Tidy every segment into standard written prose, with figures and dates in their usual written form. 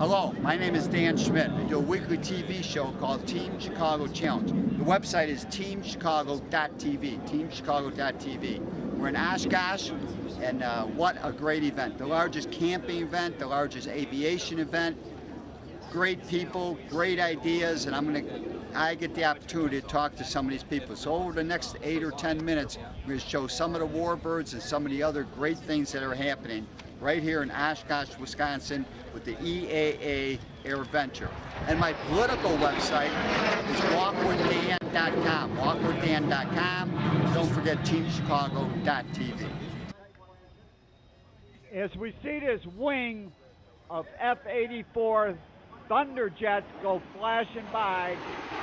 Hello, my name is Dan Schmitt. I do a weekly TV show called Team Chicago Challenge. The website is teamchicago.tv, teamchicago.tv. We're in Oshkosh, and what a great event. The largest camping event, the largest aviation event. Great people, great ideas, and I get the opportunity to talk to some of these people. So over the next 8 or 10 minutes, we're going to show some of the WarBirds and some of the other great things that are happening right here in Oshkosh, Wisconsin with the EAA AirVenture. And my political website is walkwithdan.com, walkwithdan.com. Don't forget teamchicago.tv. As we see this wing of F-84 Thunderjets go flashing by,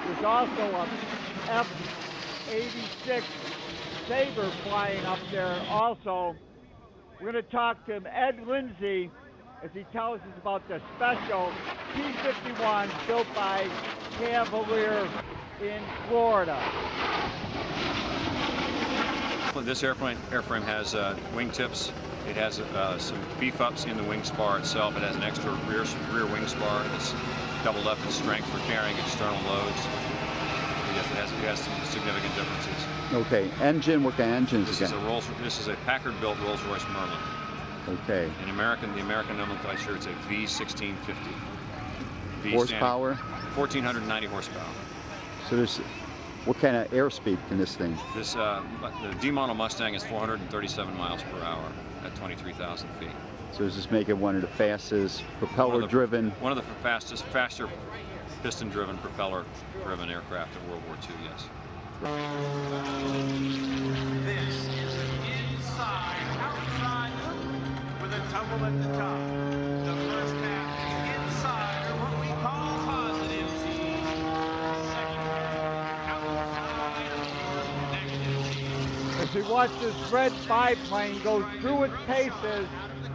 there's also a F-86 Sabre flying up there also. We're going to talk to Ed Lindsay as he tells us about the special P-51 built by Cavalier in Florida. This airframe has wingtips. It has some beef-ups in the wing spar itself. It has an extra rear wing spar that's doubled up in strength for carrying external loads. Yes, it has some significant differences. Okay, engine, what kind of engines this is a Packard-built Rolls-Royce Merlin. Okay. The American nomenclature, it's a V1650. Horsepower? 1,490 horsepower. So there's, what kind of airspeed can this thing? This, the D-model Mustang is 437 miles per hour at 23,000 feet. So does this make it one of the fastest propeller-driven? One of the fastest, faster piston-driven, propeller-driven aircraft in World War II, yes. This is outside with a tumble at the top. The first half is inside, or what we call positive C's. Second half, outside, negative C's. As we watch this red biplane go through its paces,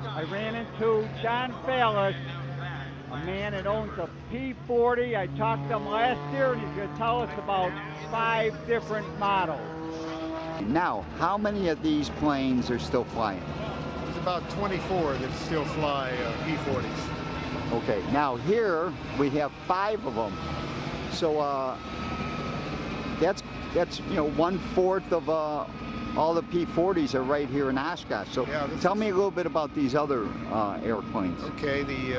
I ran into John Fallis, a man that owns a P-40. I talked to him last year, and he's going to tell us about 5 different models. Now, how many of these planes are still flying? There's about 24 that still fly P-40s. Okay, now here we have 5 of them. So that's 1/4 of all the P-40s are right here in Oshkosh. So yeah, tell me a little bit about these other airplanes. Okay, the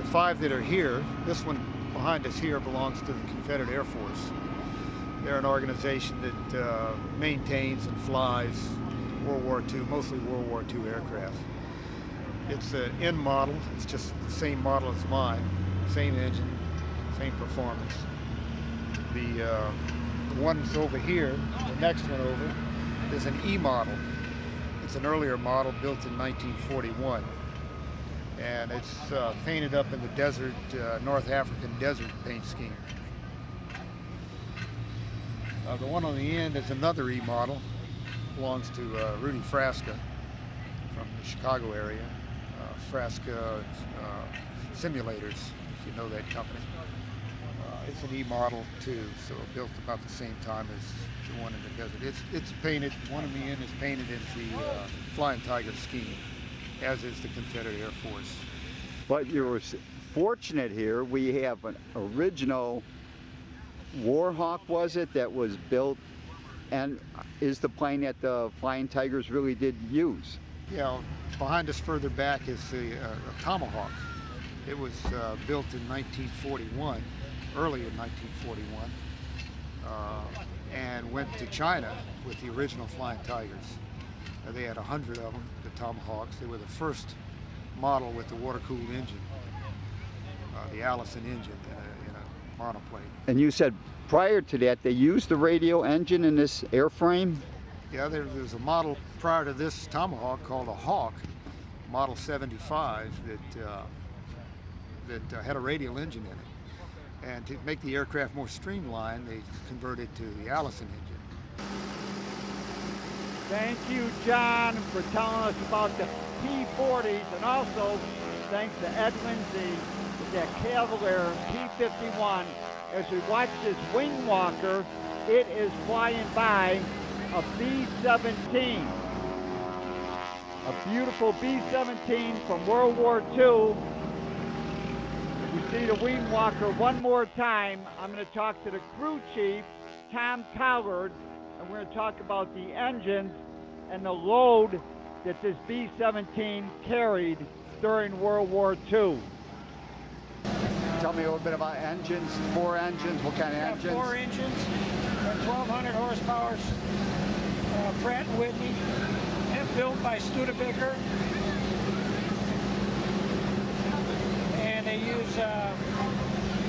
5 that are here, this one behind us here belongs to the Confederate Air Force. They're an organization that maintains and flies World War II, mostly World War II aircraft. It's an N model. It's just the same model as mine, same engine, same performance. The ones over here, the next one over, is an E model. It's an earlier model built in 1941, and it's painted up in the desert, North African desert paint scheme. The one on the end is another E model, belongs to Rudy Frasca from the Chicago area. Frasca Simulators, if you know that company. It's an E model too, so built about the same time as the one in the desert. It's painted, one in the end is painted in the Flying Tiger scheme, as is the Confederate Air Force. But you're fortunate here, we have an original Warhawk, was it, that was built and is the plane that the Flying Tigers really did use. Yeah, behind us further back is the Tomahawk. It was built in 1941, early in 1941, and went to China with the original Flying Tigers. They had 100 of them, the Tomahawks. They were the first model with the water-cooled engine, the Allison engine in a monoplane. And you said prior to that they used the radio engine in this airframe? Yeah, there's a model prior to this Tomahawk called a Hawk, Model 75, that had a radial engine in it. And to make the aircraft more streamlined, they converted to the Allison engine. Thank you, John, for telling us about the P-40s, and also thanks to Ed Lindsay with that Cavalier P-51. As we watch this wing walker, it is flying by a B-17. A beautiful B-17 from World War II. We see the wing walker one more time, I'm going to talk to the crew chief, Tom Collard, and we're going to talk about the engines and the load that this B-17 carried during World War II. Tell me a little bit about engines, 4 engines, what kind of engines? 4 engines, 1,200 horsepower, Pratt & Whitney, and built by Studebaker. And they use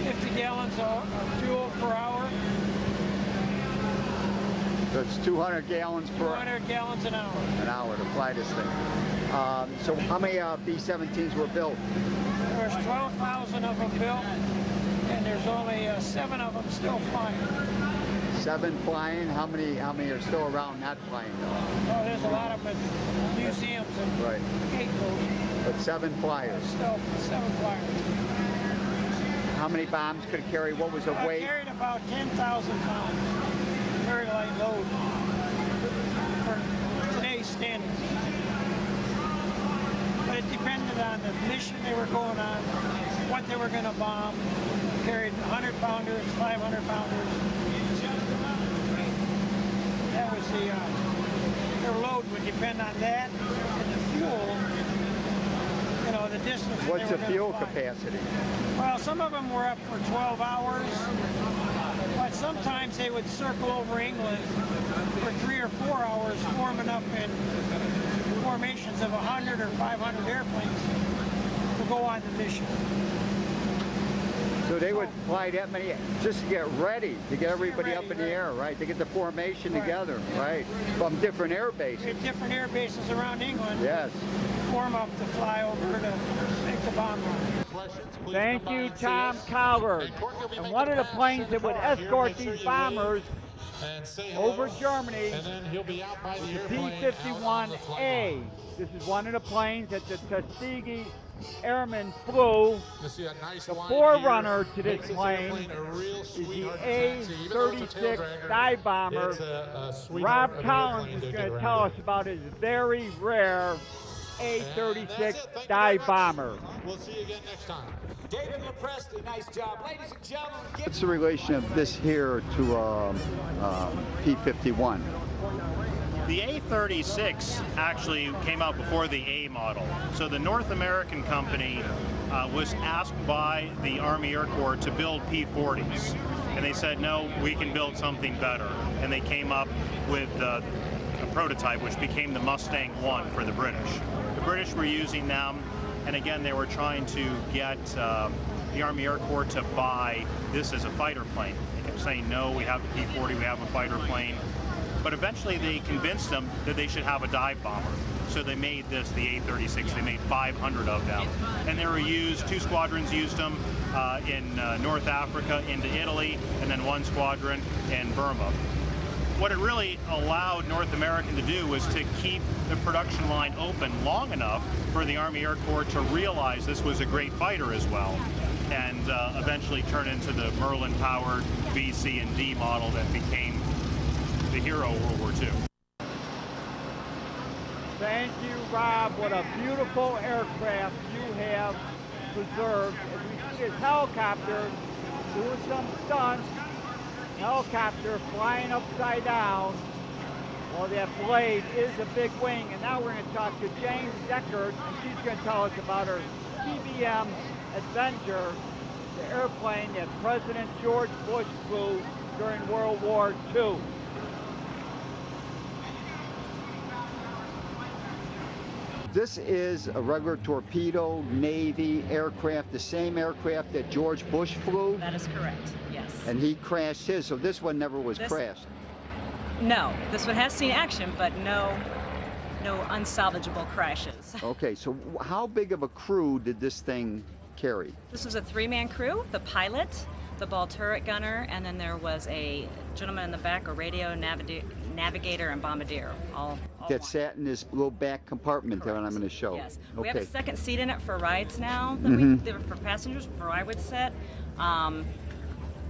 50 gallons of fuel per hour. So it's 200 gallons per 200 gallons an hour. An hour to fly this thing. So how many B-17s were built? There's 12,000 of them built, and there's only 7 of them still flying. 7 flying? How many are still around not flying though? Oh, there's a lot of them at museums and right. gateposts. But 7 flyers. Still 7 flyers. How many bombs could it carry? What was the weight? It carried about 10,000 pounds. Very light load for today's standards. But it depended on the mission they were going on, what they were going to bomb. Carried 100-pounders, 500-pounders. That was their load would depend on that and the fuel. You know, the distance. What's the fuel capacity? Well, some of them were up for 12 hours, but sometimes they would circle over England for 3 or 4 hours, forming up in formations of 100 or 500 airplanes to go on the mission. So they would fly that many just to get ready, to get everybody up in the air, right? To get the formation together, right? From different air bases. Different air bases around England. Yes. Form up to fly over to make the bomb run. Thank you, Tom Collard. And one of the planes that would escort these bombers over Germany was the P-51A. This is one of the planes that the Tuskegee Airmen flew. The forerunner to this plane is the A-36 dive bomber. Rob Collins is going to tell us about his very rare A-36 dive bomber. We'll see you again next time. David LaPresti, nice job. Ladies and gentlemen. What's the relation of this here to P-51? The A-36 actually came out before the A model. So the North American company was asked by the Army Air Corps to build P-40s. And they said, no, we can build something better. And they came up with a prototype which became the Mustang 1 for the British. The British were using them, and again, they were trying to get the Army Air Corps to buy this as a fighter plane. They kept saying, no, we have the P-40, we have a fighter plane. But eventually they convinced them that they should have a dive bomber. So they made this, the A-36. They made 500 of them. And they were used, 2 squadrons used them in North Africa into Italy, and then 1 squadron in Burma. What it really allowed North American to do was to keep the production line open long enough for the Army Air Corps to realize this was a great fighter as well, and eventually turn into the Merlin-powered B, C, and D model that became the hero of World War II. Thank you, Rob. What a beautiful aircraft you have preserved. As we see this helicopter doing some stunts, helicopter flying upside down. Well, that blade is a big wing, and now we're going to talk to Jane Deckard, and she's going to tell us about her CBM Adventure, the airplane that President George Bush flew during World War II. This is a regular torpedo Navy aircraft, the same aircraft that George Bush flew? That is correct, yes. And he crashed his, so this one never was crashed? No, this one has seen action, but no unsalvageable crashes. Okay, so how big of a crew did this thing carry? This was a 3-man crew, the pilot, the ball turret gunner, and then there was a gentleman in the back, a radio navigator and bombardier, all that sat in this little back compartment. Correct. That I'm going to show. Yes, okay. we have a second seat in it for rides now, that for passengers, for I would sit.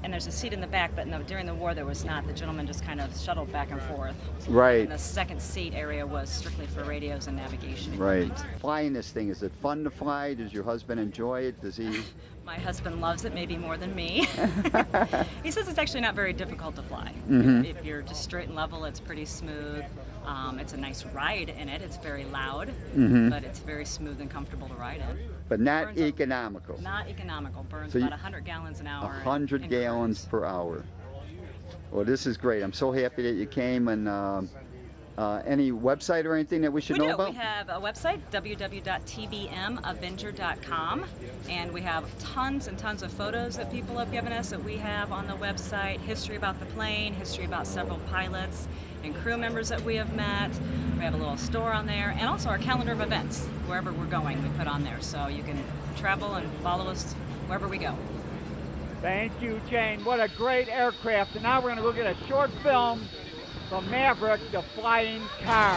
and there's a seat in the back, but during the war there was not. The gentleman just kind of shuttled back and forth. Right. And the second seat area was strictly for radios and navigation Right. equipment. Flying this thing, is it fun to fly? Does your husband enjoy it? Does he? My husband loves it, maybe more than me. He says it's actually not very difficult to fly. Mhm. If you're just straight and level, it's pretty smooth. It's a nice ride in it. It's very loud, but it's very smooth and comfortable to ride in. But not Burns economical. Not economical. Burns So about 100 gallons an hour. 100 gallons per hour. Well, this is great. I'm so happy that you came. And any website or anything that we should know about? We have a website, www.tbmavenger.com, and we have tons and tons of photos that people have given us that we have on the website, history about the plane, history about several pilots and crew members that we have met. We have a little store on there, and also our calendar of events. Wherever we're going, we put on there, so you can travel and follow us wherever we go. Thank you, Jane. What a great aircraft. And now we're going to look at a short film from Maverick, the flying car.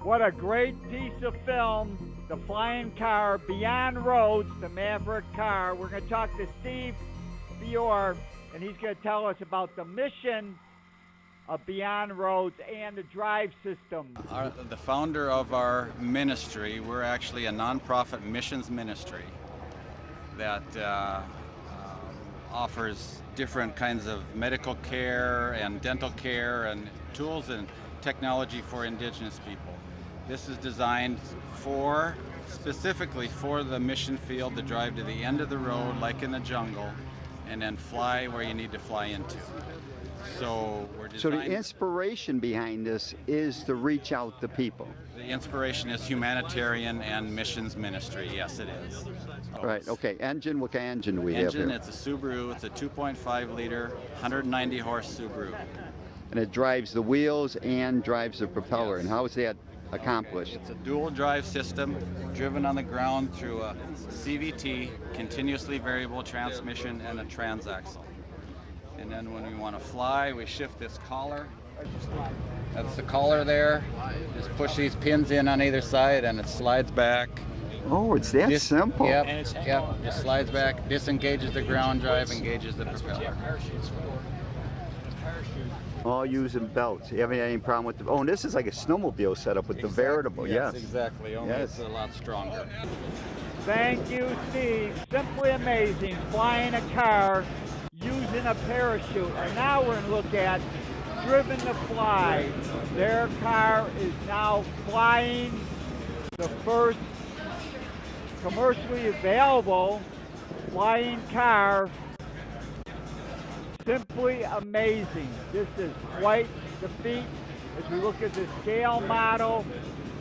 What a great piece of film, the flying car, Beyond Roads, the Maverick car. We're going to talk to Steve Fior, and he's going to tell us about the mission of Beyond Roads and the drive system. The founder of our ministry, we're actually a nonprofit missions ministry that offers different kinds of medical care and dental care and tools and technology for indigenous people. This is designed specifically for the mission field to drive to the end of the road, like in the jungle, and then fly where you need to fly into. So we're designed. So the inspiration behind this is to reach out to people. The inspiration is humanitarian and missions ministry. Yes, it is. Right. Okay. Engine. What kind of engine do we have here? It's a Subaru. It's a 2.5 liter, 190 horse Subaru. And it drives the wheels and drives the propeller. Yes. And how is that accomplished? It's a dual drive system driven on the ground through a CVT, continuously variable transmission, and a transaxle. And then when we want to fly, we shift this collar. That's the collar there. Just push these pins in on either side and it slides back. Oh, it's that simple. Yep, it slides back, disengages the ground drive, engages the propeller. All using belts. You haven't had any problem with the... Oh, and this is like a snowmobile setup with the variable, yes. Exactly, only it's a lot stronger. Thank you, Steve. Simply amazing. Flying a car, using a parachute. And now we're going to look at Driven to Fly. Their car is now flying the first commercially available flying car. Simply amazing. This is quite the feat as we look at the scale model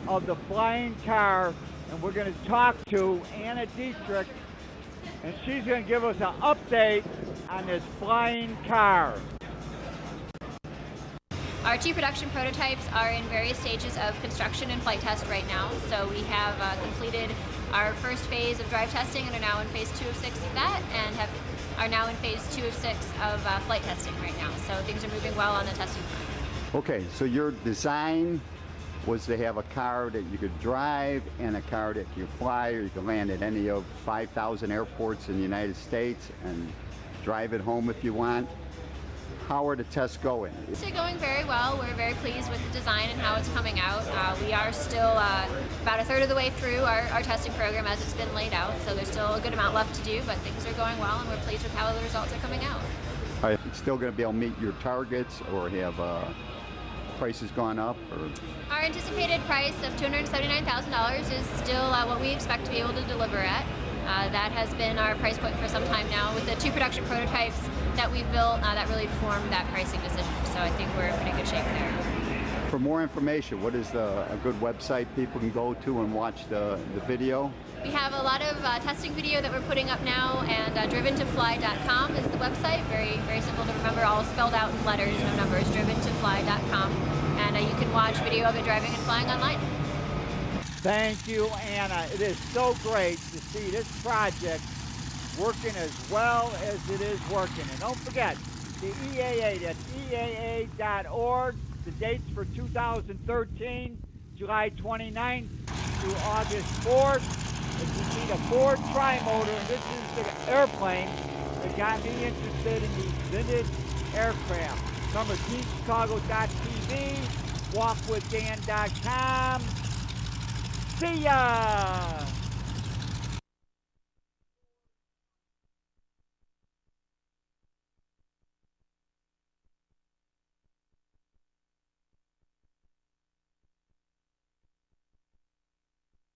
of the flying car. And we're going to talk to Anna Dietrich, and she's going to give us an update on this flying car. Our two production prototypes are in various stages of construction and flight test right now. So we have completed our first phase of drive testing and are now in phase 2 of 6 of that, and are now in phase 2 of 6 of flight testing right now. So things are moving well on the testing front. Okay, so your design was to have a car that you could drive and a car that you fly, or you could land at any of 5,000 airports in the United States and drive it home if you want. How are the tests going? It's going very well. We're very pleased with the design and how it's coming out. We are still about a third of the way through our testing program as it's been laid out, so there's still a good amount left to do, but things are going well and we're pleased with how the results are coming out. Are you still going to be able to meet your targets, or have prices gone up? Or? Our anticipated price of $279,000 is still what we expect to be able to deliver at. That has been our price point for some time now. With the 2 production prototypes that we've built, that really formed that pricing decision. So I think we're in pretty good shape there. For more information, what is a good website people can go to and watch the video? We have a lot of testing video that we're putting up now, and driventofly.com is the website. Very, very simple to remember, all spelled out in letters, no numbers, driventofly.com. And you can watch video of it driving and flying online. Thank you, Anna. It is so great to see this project working as well as it is working. And don't forget, the EAA, that's EAA.org. The dates for 2013, July 29th through August 4th. If you need a Ford tri-motor, and this is the airplane that got me interested in these vintage aircraft. Remember, TeamChicago.tv, walkwithdan.com. See ya!